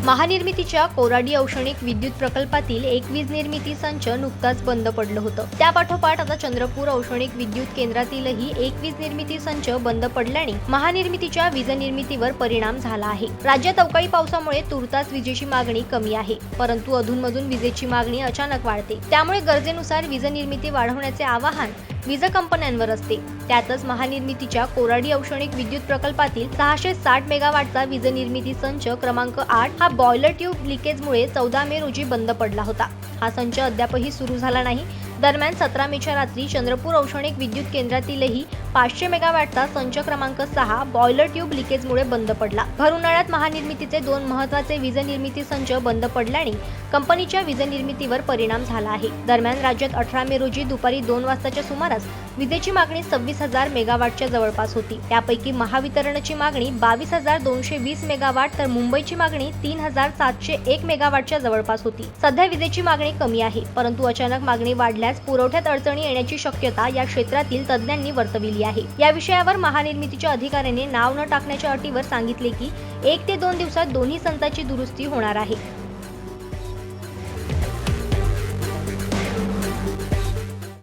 महानिर्मितीच्या कोराडी औष्णिक विद्युत प्रकल्पातील एक वीज निर्मिती संच नुकताच बंद पडलं होतं। त्यापाठोपाठ आता चंद्रपूर औष्णिक विद्युत केंद्रातीलही एक वीज निर्मिती संच बंद पडल्याने महानिर्मितीच्या वीज निर्मितीवर परिणाम झाला आहे। राज्यात अवकाळी पावसामुळे तुर्तास विजेची मागणी कमी आहे, परंतु अधूनमधून विजेची मागणी अचानक वाढते। त्यामुळे गरजेनुसार वीज निर्मिती वाढवण्याचे आवाहन वीज कंपन्यांवर असते। त्यातच महानिर्मितीच्या कोराडी औष्णिक विद्युत प्रकल्पातील 660 मेगावॅटचा वीज निर्मिती संच क्रमांक 8 हा बॉयलर ट्यूब लिकेजमुळे 14 मे रोजी बंद पडला होता। हा संच अद्यापही सुरू झाला नाही। दरम्यान 17 मेच्या रात्री चंद्रपूर औष्णिक विद्युत केंद्रातीलही 500 मेगावॅटचा संच क्रमांक 6 बॉयलर ट्यूब लिकेजमुळे बंद पडला। भर उन्हाळ्यात महानिर्मितीचे दोन महत्त्वाचे वीज निर्मिती संच बंद पडल्याने कंपनीच्या वीज निर्मितीवर परिणाम झाला आहे। दरम्यान राज्यात 18 मे रोजी दुपारी 2 वाजताच्या सुमारास विजेची मागणी 26,000 मेगावॅटच्या जवळपास होती। त्यापैकी महावितरणची मागणी 22,220 मेगावॅट तर मुंबईची मागणी 3,701 मेगावॅटच्या जवळपास होती। सध्या विजेची मागणी कमी आहे, परंतु अचानक मागणी वाढल्यास पुरवठ्यात अडचणी येण्याची शक्यता या क्षेत्रातील तज्ज्ञांनी वर्तविली आहे। या विषयावर महानिर्मितीच्या अधिकाऱ्यांनी नाव न टाकण्याच्या अटीवर सांगितले की 1 ते 2 दिवसात दोन्ही संचाची दुरुस्ती होणार आहे।